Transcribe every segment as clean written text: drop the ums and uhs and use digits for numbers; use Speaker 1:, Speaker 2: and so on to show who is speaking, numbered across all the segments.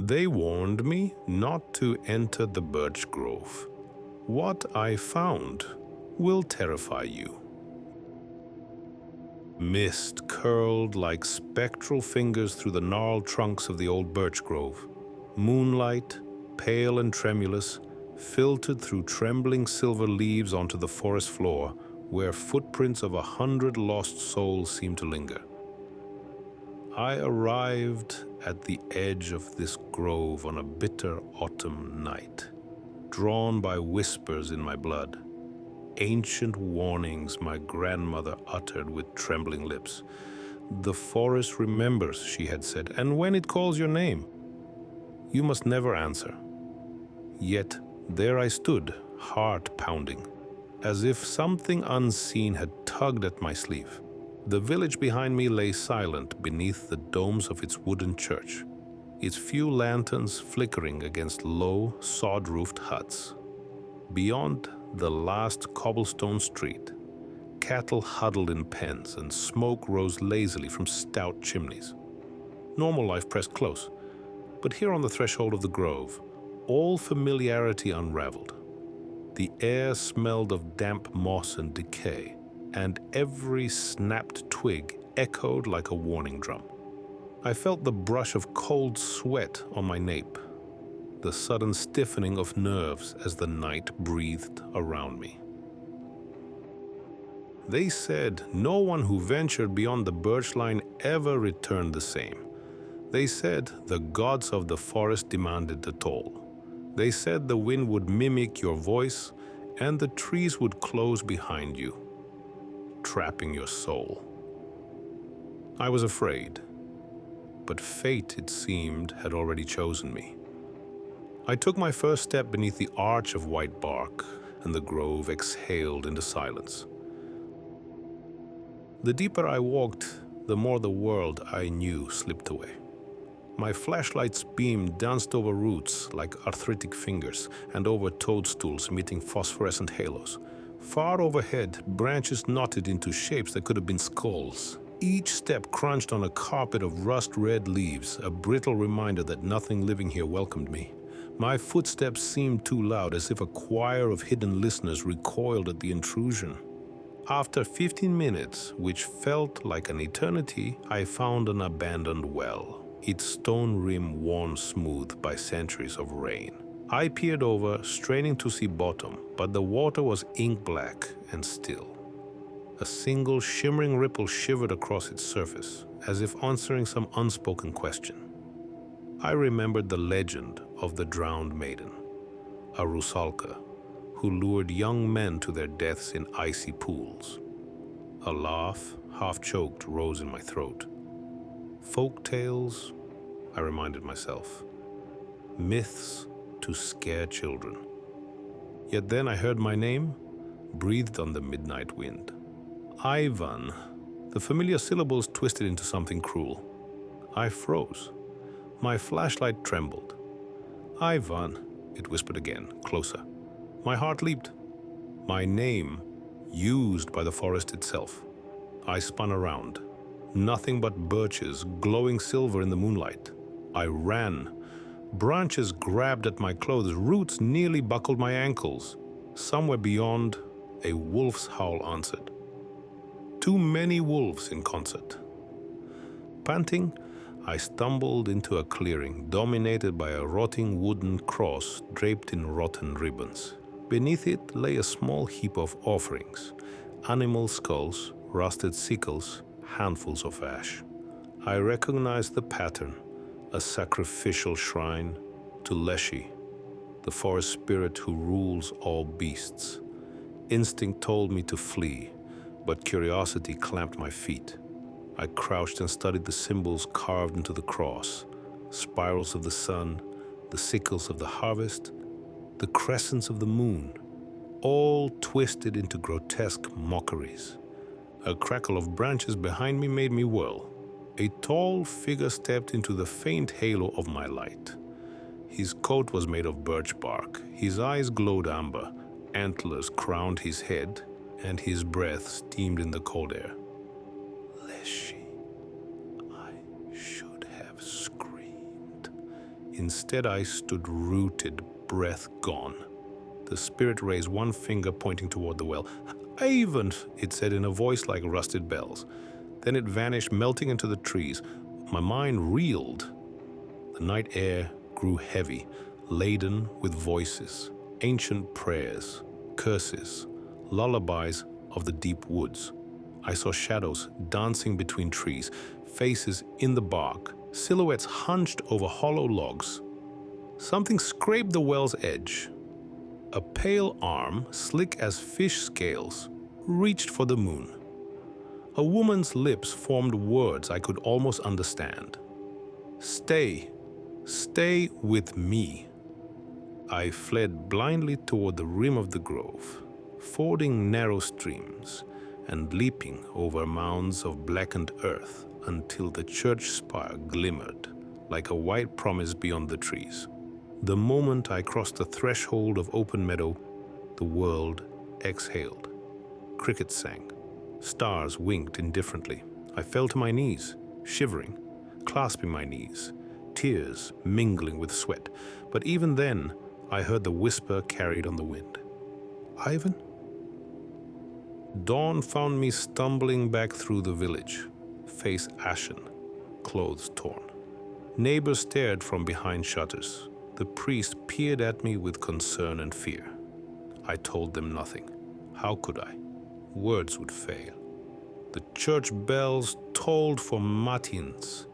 Speaker 1: They warned me not to enter the birch grove. What I found will terrify you. Mist curled like spectral fingers through the gnarled trunks of the old birch grove. Moonlight, pale and tremulous, filtered through trembling silver leaves onto the forest floor, where footprints of 100 lost souls seemed to linger. I arrived at the edge of this grove on a bitter autumn night, drawn by whispers in my blood. Ancient warnings my grandmother uttered with trembling lips. The forest remembers, she had said, and when it calls your name, you must never answer. Yet there I stood, heart pounding, as if something unseen had tugged at my sleeve. The village behind me lay silent beneath the domes of its wooden church, its few lanterns flickering against low, sod-roofed huts. Beyond the last cobblestone street, cattle huddled in pens and smoke rose lazily from stout chimneys. Normal life pressed close, but here on the threshold of the grove, all familiarity unraveled. The air smelled of damp moss and decay, and every snapped twig echoed like a warning drum. I felt the brush of cold sweat on my nape, the sudden stiffening of nerves as the night breathed around me. They said no one who ventured beyond the birch line ever returned the same. They said the gods of the forest demanded the toll. They said the wind would mimic your voice and the trees would close behind you, trapping your soul. I was afraid, but fate, it seemed, had already chosen me. I took my first step beneath the arch of white bark, and the grove exhaled into silence. The deeper I walked, the more the world I knew slipped away. My flashlight's beam danced over roots like arthritic fingers and over toadstools emitting phosphorescent halos. Far overhead, branches knotted into shapes that could have been skulls. Each step crunched on a carpet of rust-red leaves, a brittle reminder that nothing living here welcomed me. My footsteps seemed too loud, as if a choir of hidden listeners recoiled at the intrusion. After 15 minutes, which felt like an eternity, I found an abandoned well, its stone rim worn smooth by centuries of rain. I peered over, straining to see bottom, but the water was ink-black and still. A single shimmering ripple shivered across its surface, as if answering some unspoken question. I remembered the legend of the drowned maiden, a rusalka, who lured young men to their deaths in icy pools. A laugh, half-choked, rose in my throat. Folk tales, I reminded myself. Myths to scare children. Yet then I heard my name, breathed on the midnight wind. Ivan. The familiar syllables twisted into something cruel. I froze. My flashlight trembled. Ivan, it whispered again, closer. My heart leaped. My name, used by the forest itself. I spun around. Nothing but birches, glowing silver in the moonlight. I ran. Branches grabbed at my clothes, roots nearly buckled my ankles. Somewhere beyond, a wolf's howl answered. Too many wolves in concert. Panting, I stumbled into a clearing dominated by a rotting wooden cross draped in rotten ribbons. Beneath it lay a small heap of offerings, animal skulls, rusted sickles, handfuls of ash. I recognized the pattern, a sacrificial shrine to Leshy, the forest spirit who rules all beasts. Instinct told me to flee, but curiosity clamped my feet. I crouched and studied the symbols carved into the cross, spirals of the sun, the sickles of the harvest, the crescents of the moon, all twisted into grotesque mockeries. A crackle of branches behind me made me whirl. A tall figure stepped into the faint halo of my light. His coat was made of birch bark, his eyes glowed amber, antlers crowned his head, and his breath steamed in the cold air. Leshy, I should have screamed. Instead, I stood rooted, breath gone. The spirit raised one finger pointing toward the well. "Ivan," it said in a voice like rusted bells. Then it vanished, melting into the trees. My mind reeled. The night air grew heavy, laden with voices, ancient prayers, curses, lullabies of the deep woods. I saw shadows dancing between trees, faces in the bark, silhouettes hunched over hollow logs. Something scraped the well's edge. A pale arm, slick as fish scales, reached for the moon. A woman's lips formed words I could almost understand. "Stay, stay with me." I fled blindly toward the rim of the grove, fording narrow streams and leaping over mounds of blackened earth until the church spire glimmered like a white promise beyond the trees. The moment I crossed the threshold of open meadow, the world exhaled. Crickets sang. Stars winked indifferently. I fell to my knees, shivering, clasping my knees, tears mingling with sweat. But even then, I heard the whisper carried on the wind. "Ivan?" Dawn found me stumbling back through the village, face ashen, clothes torn. Neighbors stared from behind shutters. The priest peered at me with concern and fear. I told them nothing. How could I? Words would fail. The church bells tolled for matins,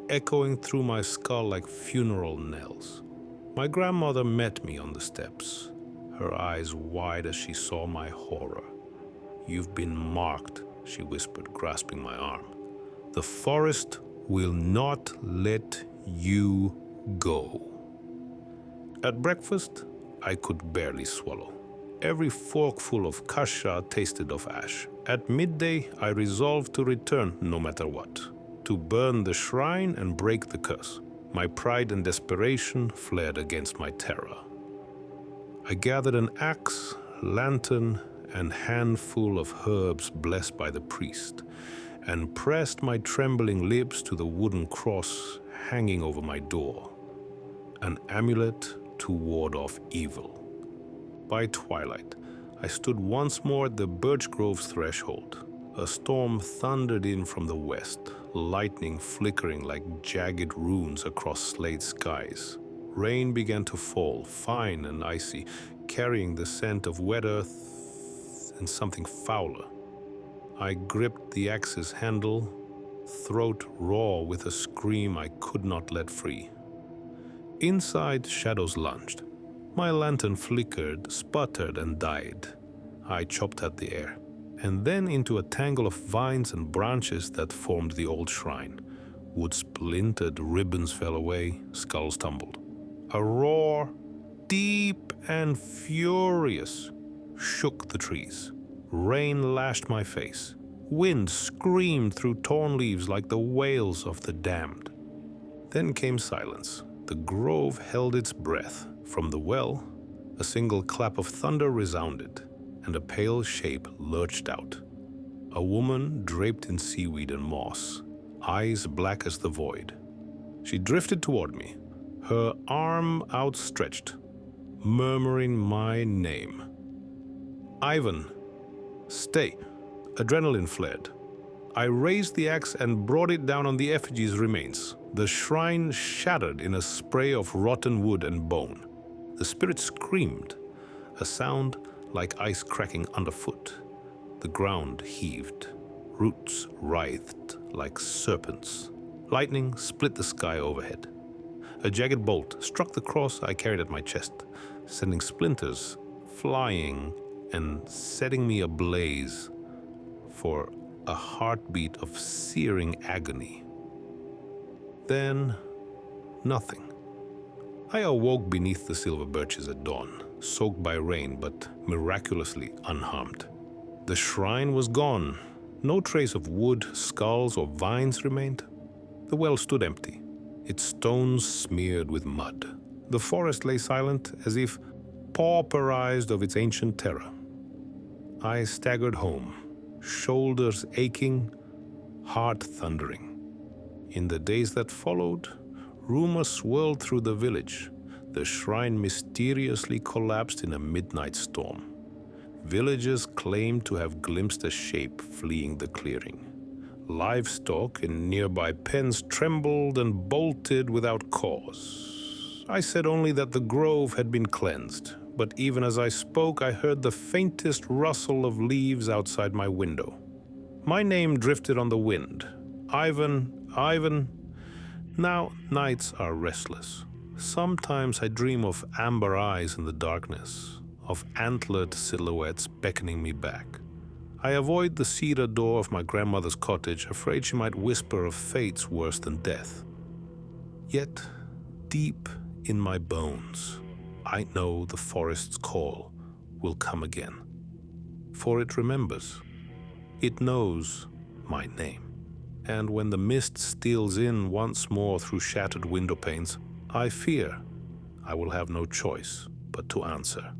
Speaker 1: echoing through my skull like funeral knells. My grandmother met me on the steps, her eyes wide as she saw my horror. "You've been marked," she whispered, grasping my arm. "The forest will not let you go." At breakfast, I could barely swallow. Every forkful of kasha tasted of ash. At midday, I resolved to return no matter what, to burn the shrine and break the curse. My pride and desperation flared against my terror. I gathered an axe, lantern, and handful of herbs blessed by the priest, and pressed my trembling lips to the wooden cross hanging over my door, an amulet to ward off evil. By twilight, I stood once more at the birch grove's threshold. A storm thundered in from the west, lightning flickering like jagged runes across slate skies. Rain began to fall, fine and icy, carrying the scent of wet earth and something fouler. I gripped the axe's handle, throat raw with a scream I could not let free. Inside, shadows lunged. My lantern flickered, sputtered, and died. I chopped at the air, and then into a tangle of vines and branches that formed the old shrine. Wood splintered, ribbons fell away, skulls tumbled. A roar, deep and furious, shook the trees. Rain lashed my face. Wind screamed through torn leaves like the wails of the damned. Then came silence. The grove held its breath. From the well, a single clap of thunder resounded, and a pale shape lurched out. A woman draped in seaweed and moss, eyes black as the void. She drifted toward me, her arm outstretched, murmuring my name. "Ivan, stay." Adrenaline flared. I raised the axe and brought it down on the effigy's remains. The shrine shattered in a spray of rotten wood and bone. The spirit screamed, a sound like ice cracking underfoot. The ground heaved. Roots writhed like serpents. Lightning split the sky overhead. A jagged bolt struck the cross I carried at my chest, sending splinters flying and setting me ablaze for a heartbeat of searing agony. Then, nothing. I awoke beneath the silver birches at dawn, soaked by rain but miraculously unharmed. The shrine was gone. No trace of wood, skulls, or vines remained. The well stood empty, its stones smeared with mud. The forest lay silent, as if pauperized of its ancient terror. I staggered home, shoulders aching, heart thundering. In the days that followed, Rumors swirled through the village. The shrine mysteriously collapsed in a midnight storm. Villagers claimed to have glimpsed a shape fleeing the clearing. Livestock in nearby pens trembled and bolted without cause. I said only that the grove had been cleansed, but even as I spoke, I heard the faintest rustle of leaves outside my window. My name drifted on the wind. Ivan, Ivan. Now nights are restless. Sometimes I dream of amber eyes in the darkness, of antlered silhouettes beckoning me back. I avoid the cedar door of my grandmother's cottage, afraid she might whisper of fates worse than death. Yet, deep in my bones, I know the forest's call will come again. For it remembers. It knows my name. And when the mist steals in once more through shattered window panes, I fear I will have no choice but to answer.